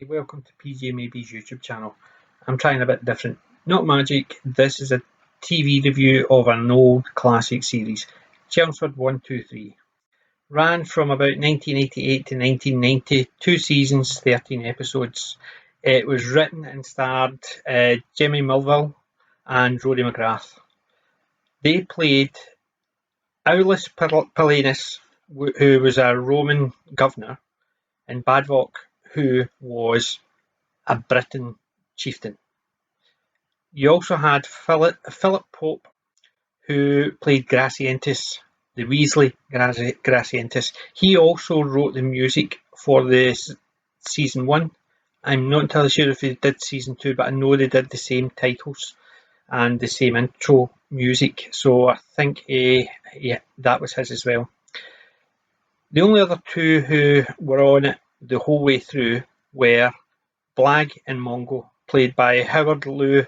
Welcome to PJ Maybe's YouTube channel. I'm trying a bit different. Not magic, this is a TV review of an old classic series, Chelmsford 123. Ran from about 1988 to 1990, 2 seasons, 13 episodes. It was written and starred Jimmy Mulville and Rory McGrath. They played Aulus Paulinus, who was a Roman governor, and Badvoc, who was a Briton chieftain. You also had Philip Pope, who played Gracientis, the Weasley Gracientis. He also wrote the music for the season 1. I'm not entirely sure if he did season 2, but I know they did the same titles and the same intro music, so I think that was his as well. The only other two who were on it the whole way through were Blag and Mongo, played by Lew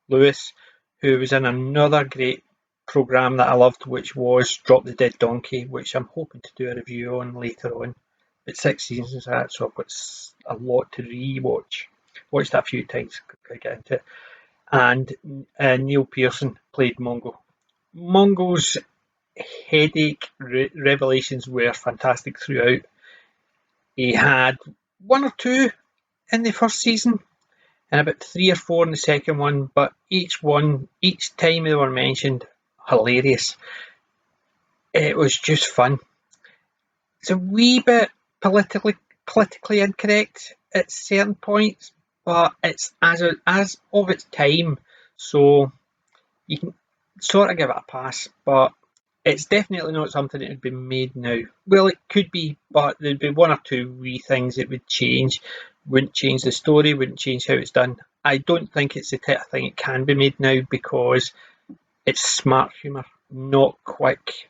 Lewis, who was in another great programme that I loved, which was Drop the Dead Donkey, which I'm hoping to do a review on later on. It's 6 seasons of that, so I've got a lot to re-watch. Watched that a few times to get into it. And Neil Pearson played Mongo. Mongo's headache revelations were fantastic throughout. He had 1 or 2 in the first season and about 3 or 4 in the second one, but each time they were mentioned, hilarious. It was just fun. It's a wee bit politically incorrect at certain points, but it's as of its time, so you can sort of give it a pass, but it's definitely not something that would be made now. Well, it could be, but there'd be 1 or 2 wee things it would change. Wouldn't change the story, wouldn't change how it's done. I don't think it's the type of thing it can be made now because it's smart humour, not quick,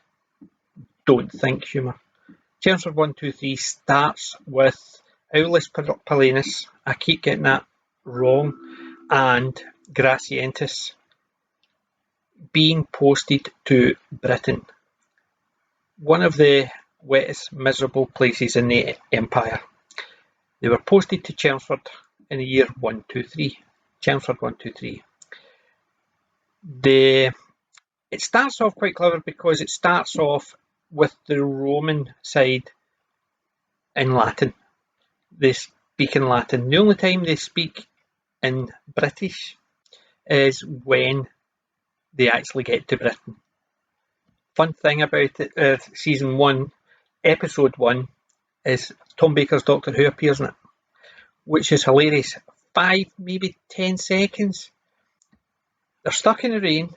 don't think humour. Chelmsford 123 starts with Aulus Paulinus, I keep getting that wrong, and Gracientis being posted to Britain, one of the wettest, miserable places in the empire. They were posted to Chelmford in the year 123. Chelmsford 123. It starts off quite clever because it starts off with the Roman side in Latin. They speak in Latin. The only time they speak in British is when they actually get to Britain. Fun thing about it, season 1, episode 1, is Tom Baker's Doctor Who appears in it, which is hilarious. 5, maybe 10 seconds. They're stuck in the rain,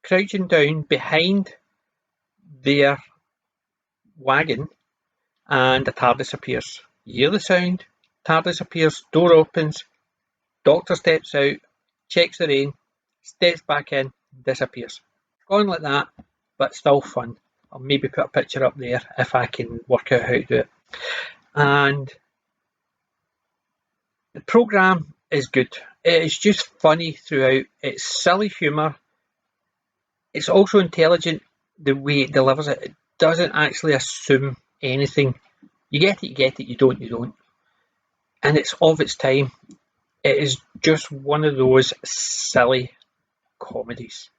crouching down behind their wagon, and the TARDIS appears. You hear the sound, TARDIS appears, door opens, Doctor steps out, checks the rain, steps back in, disappears. Gone like that, but still fun. I'll maybe put a picture up there if I can work out how to do it. And the programme is good. It is just funny throughout. It's silly humour. It's also intelligent the way it delivers it. It doesn't actually assume anything. You get it, you don't. And it's of its time. It is just one of those silly comedies.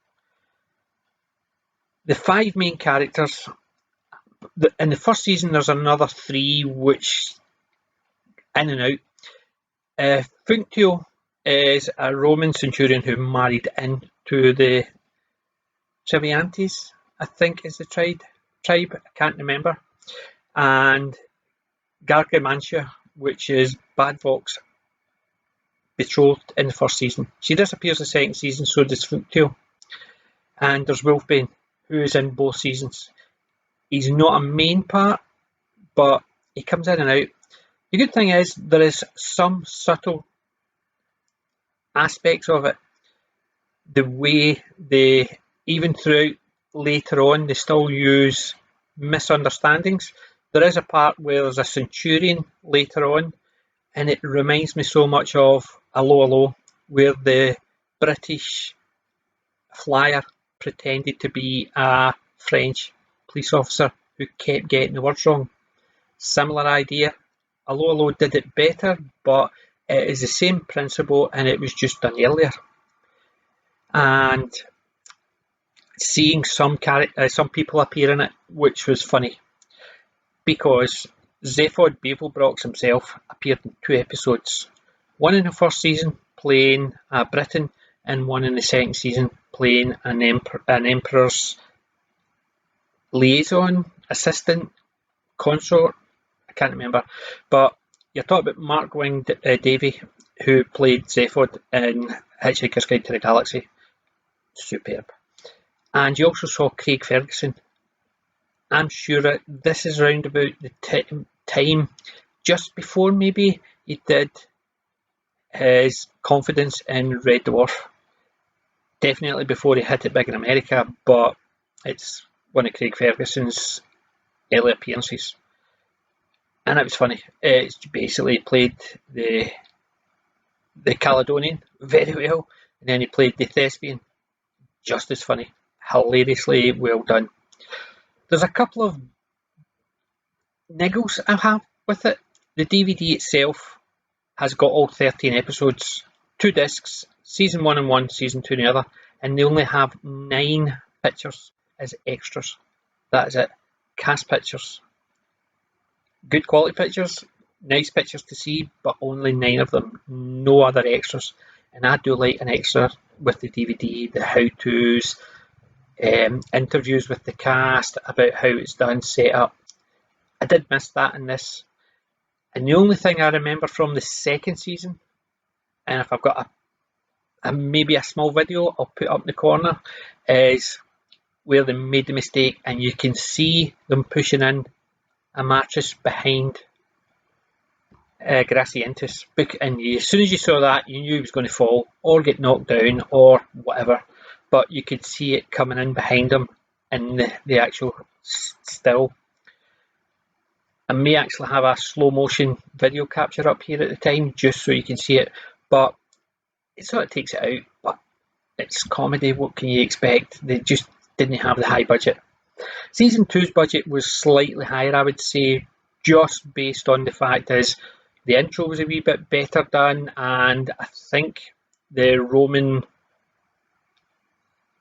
The 5 main characters, in the first season there's another 3 which in and out. Functio is a Roman centurion who married into the Triviantes, I think is the tribe, I can't remember. And Gargamantia, which is Badvoc's betrothed in the first season. She disappears in the second season, so does Functio. And there's Wolfbane, who is in both seasons. He's not a main part, but he comes in and out. The good thing is there is some subtle aspects of it. The way they, even throughout later on, they still use misunderstandings. There is a part where there's a centurion later on, and it reminds me so much of Allo, where the British flyer pretended to be a French police officer who kept getting the words wrong. Similar idea. Allo did it better, but It is the same principle, and it was just done earlier. And seeing some people appear in it, which was funny, because Zaphod Bevelbrox himself appeared in 2 episodes. One in the first season playing a Briton, and one in the second season playing an emperor's liaison, assistant, consort. I can't remember. But you're talking about Mark Wing Davey, who played Zaphod in Hitchhiker's Guide to the Galaxy. Superb. And you also saw Craig Ferguson. I'm sure that this is round about the time just before maybe he did his confidence in Red Dwarf. Definitely before he hit it big in America, but it's one of Craig Ferguson's early appearances. And it was funny. It's basically played the Caledonian very well, and then he played the Thespian just as funny. Hilariously well done. There's a couple of niggles I have with it. The DVD itself has got all 13 episodes, 2 discs, season 1 in one, season 2 in the other, and they only have 9 pictures as extras. That is it. Cast pictures. Good quality pictures, nice pictures to see, but only 9 of them. No other extras. And I do like an extra with the DVD, the how-tos, interviews with the cast about how it's done, set up. I did miss that in this. And the only thing I remember from the second season, and if I've got maybe a small video I'll put up in the corner, is where they made the mistake, and you can see them pushing in a mattress behind Gracientis. And as soon as you saw that, you knew he was going to fall or get knocked down or whatever. But you could see it coming in behind him in the actual still. I may actually have a slow motion video capture up here at the time just so you can see it, but it sort of takes it out. But it's comedy, what can you expect? They just didn't have the high budget. Season 2's budget was slightly higher, I would say, just based on the fact is the intro was a wee bit better done, and I think the Roman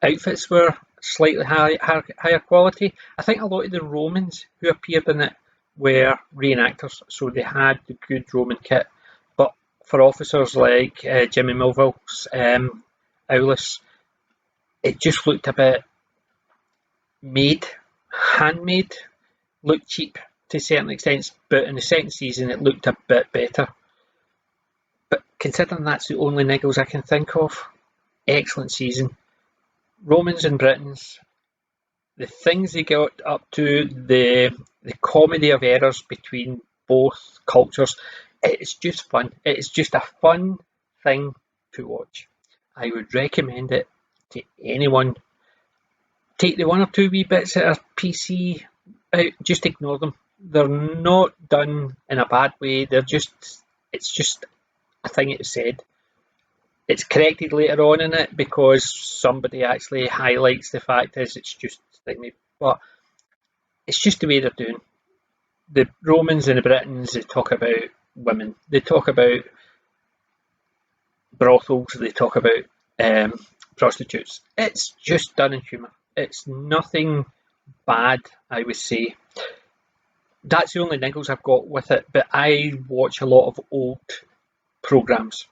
outfits were slightly higher quality. I think a lot of the Romans who appeared in it were reenactors, so they had the good Roman kit. But for officers like Jimmy Mulville's Aulus, it just looked a bit handmade, looked cheap to certain extents, but in the second season it looked a bit better. But considering that's the only niggles I can think of, excellent season. Romans and Britons, the things they got up to, the comedy of errors between both cultures, it's just fun. It's just a fun thing to watch. I would recommend it to anyone. Take the 1 or 2 wee bits that are PC out, just ignore them. They're not done in a bad way. It's just a thing it said. It's corrected later on in it because somebody actually highlights the fact is it's just thingy, but it's just the way they're doing. The Romans and the Britons, they talk about women, they talk about brothels, they talk about prostitutes. It's just done in humour. It's nothing bad, I would say. That's the only niggles I've got with it, but I watch a lot of old programmes,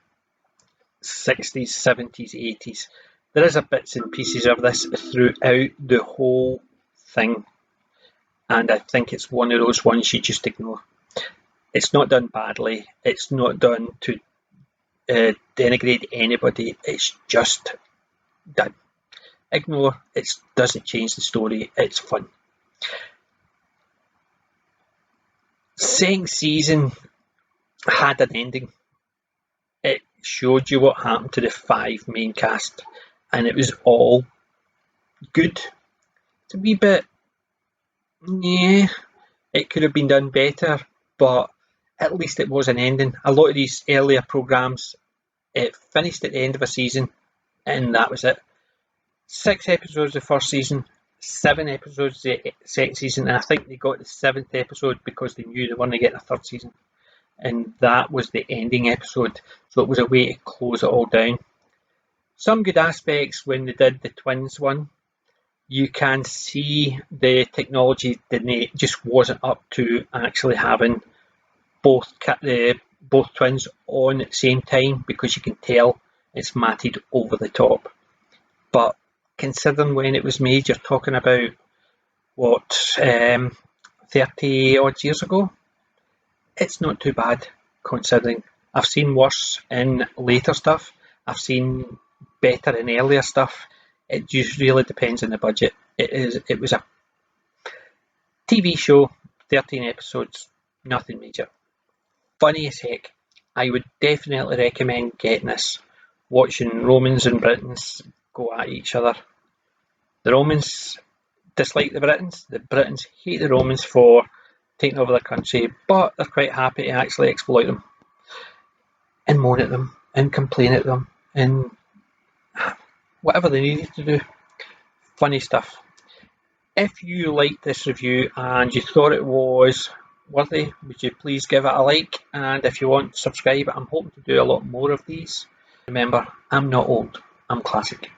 60s, 70s, 80s. There is a bits and pieces of this throughout the whole thing, and I think it's one of those ones you just ignore. It's not done badly, it's not done to denigrate anybody, it's just done. Ignore, it doesn't change the story, it's fun. Second season had an ending. It showed you what happened to the 5 main cast, and it was all good. It's a wee bit, yeah, it could have been done better, but at least it was an ending. A lot of these earlier programmes, it finished at the end of a season, and that was it. 6 episodes the first season, 7 episodes the second season, and I think they got the 7th episode because they knew they weren't getting a 3rd season. and that was the ending episode, so it was a way to close it all down. Some good aspects when they did the twins one. You can see the technology just wasn't up to actually having both twins on at the same time, because you can tell it's matted over the top. But considering when it was made, you're talking about what, 30 odd years ago. It's not too bad considering. I've seen worse in later stuff. I've seen better in earlier stuff. It just really depends on the budget. It was a TV show, 13 episodes, nothing major. Funny as heck. I would definitely recommend getting this. Watching Romans and Britons go at each other. The Romans dislike the Britons hate the Romans for taking over their country, but they're quite happy to actually exploit them and moan at them and complain at them and whatever they needed to do. Funny stuff. If you liked this review and you thought it was worthy, would you please give it a like? And if you want, subscribe. I'm hoping to do a lot more of these. Remember, I'm not old, I'm classic.